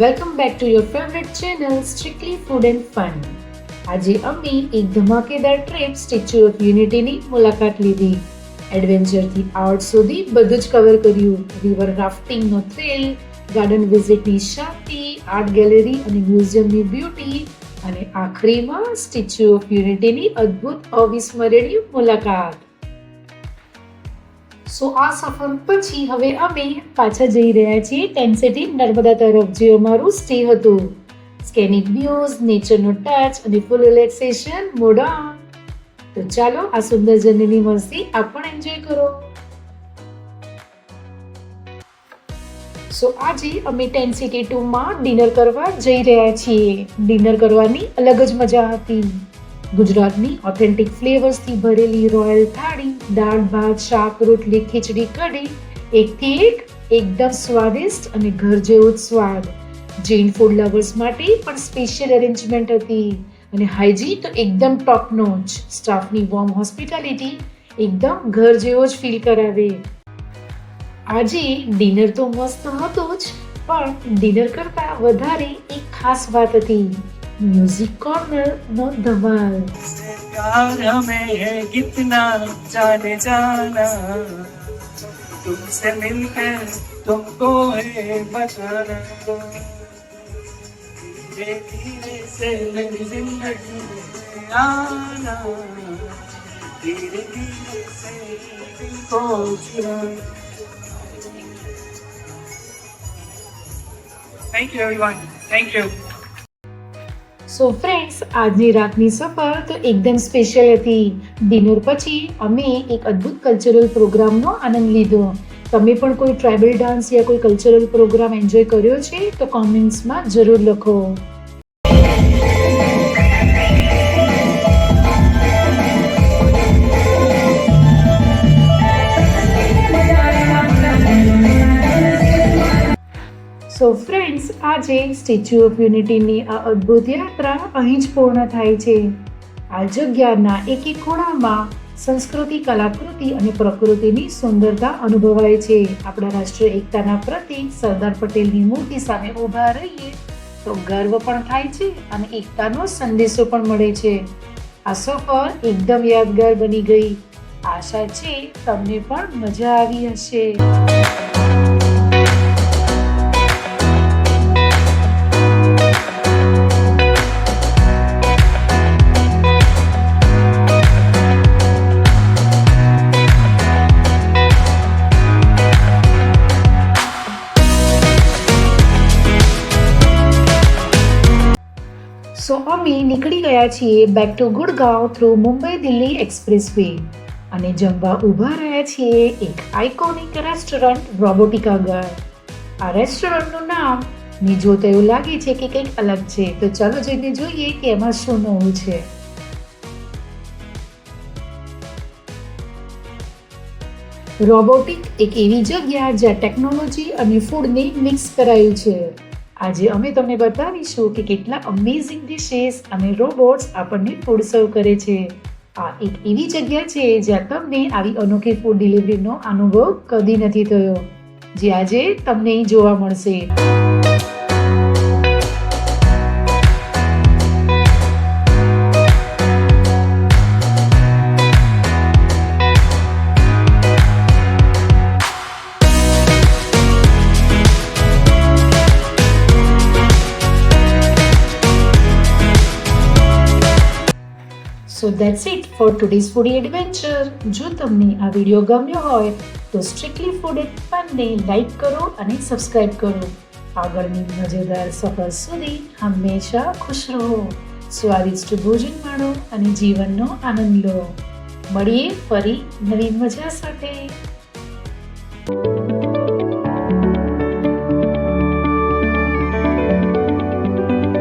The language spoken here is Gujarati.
Welcome back to your favourite channel strictly food and fun. આજે અમે એક ધમાકેદાર ટ્રીપ સ્ટેચ્યુ ઓફ યુનિટીની મુલાકાત લીધી. એડવેન્ચરથી આર્ટ સુધી બધું જ કવર કર્યું. રિવર રાફ્ટિંગનો થ્રિલ, ગાર્ડન વિઝિટની શાંતિ, આર્ટ ગેલેરી અને મ્યુઝિયમની બ્યુટી અને આખરીમાં સ્ટેચ્યુ ઓફ યુનિટીની અદ્ભુત અવિસ્મરણીય મુલાકાત. સો આ સફર પછી હવે અમે પાછા જઈ રહ્યા છીએ ટેન્ટ સિટી નર્મદા તરફ, જે અમારું સ્ટે હતું. સ્કેનિક વ્યૂઝ, નેચરનો ટચ અને ફૂલ રિલેક્સેશન મોડ ઓન. તો ચાલો આ સુંદર જર્નીની મસ્તી આપ પણ એન્જોય કરો. સો આજે અમે ટેન્ટ સિટી 2 માં ડિનર કરવા જઈ રહ્યા છીએ. ડિનર કરવાની અલગ જ મજા હતી. ગુજરાતની ઓથેન્ટિક ફ્લેવર્સથી ભરેલી રોયલ થાળી, દાળ ભાત, શાક, રોટલી, ખીચડી, કઢી, એકથી એકદમ સ્વાદિષ્ટ અને ઘર જેવો જ સ્વાદ. જૈન ફૂડ લવર્સ માટે પણ સ્પેશિયલ અરેન્જમેન્ટ હતી અને હાઇજીન તો એકદમ ટોપ નોચ. સ્ટાફની વોર્મ હોસ્પિટાલિટી એકદમ ઘર જેવો જ ફીલ કરાવે. આજે ડિનર તો મસ્ત હતું જ, પણ ડિનર કરતા વધારે એક ખાસ વાત હતી. म्यूजिक कॉर्नर नो धमाल. प्यार हमें है कितना जाने जाना, तुमसे मिलकर तुमको है बताना, धीरे धीरे से मेरी जिंदगी में आना, धीरे धीरे से दिल को चुराना. Thank you everyone. Thank you. So friends, આજની રાતની સફર તો એકદમ સ્પેશિયલ હતી. ડિનર પછી અમે એક અદ્ભુત કલ્ચરલ પ્રોગ્રામનો આનંદ લીધો. તમે પણ કોઈ ટ્રાઇબલ ડાન્સ યા કોઈ કલ્ચરલ પ્રોગ્રામ એન્જોય કર્યો છે તો કોમેન્ટ્સમાં જરૂર લખો. સો ફ્રેન્ડ્સ, આજે સ્ટેચ્યુ ઓફ યુનિટીની આ અદ્ભુત યાત્રા અહીં જ પૂર્ણ થાય છે. આ જગ્યાના એક એક ખૂણામાં સંસ્કૃતિ, કલાકૃતિ અને પ્રકૃતિની સુંદરતા અનુભવાય છે. આપણા રાષ્ટ્રીય એકતાના પ્રતીક સરદાર પટેલની મૂર્તિ સામે ઊભા રહીએ તો ગર્વ પણ થાય છે અને એકતાનો સંદેશો પણ મળે છે. આ સફર એકદમ યાદગાર બની ગઈ. આશા છે તમને પણ મજા આવી હશે. સો અમે નીકળી ગયા છીએ back to Gurgaon through Mumbai Delhi express way અને જમવા ઊભા રહ્યા છીએ એક આઇકોનિક રેસ્ટોરન્ટ રોબોટિકા આગળ. આ રેસ્ટોરન્ટનું નામ ને જોતા એવું લાગે છે કે કંઈક અલગ છે, તો ચાલો જઈને જોઈએ કે એમાં શું નવું છે. રોબોટિક એક એવી જગ્યા જ્યાં ટેકનોલોજી અને ફૂડને મિક્સ કરાયું છે. આજે અમે તમને બતાવીશું કે કેટલા અમેઝિંગ ડિશેસ અને રોબોટ્સ આપણને ફૂડ સર્વ કરે છે. આ એક એવી જગ્યા છે જ્યાં તમને આવી અનોખી ફૂડ ડિલિવરીનો અનુભવ કદી નથી થયો, જે આજે તમને અહીં જોવા મળશે. So that's it for today's foodie adventure. જો તમને આ વિડીયો ગમ્યો હોય તો સ્ટ્રિક્ટલી ફૂડ એન્ડ ફનને લાઈક કરો અને સબસ્ક્રાઇબ કરો. આગળની મજેદાર સફર સુધી હંમેશા ખુશ રહો, સ્વાદિષ્ટ ભોજન માણો અને જીવનનો આનંદ લો. મળીએ ફરી નવી મજા સાથે.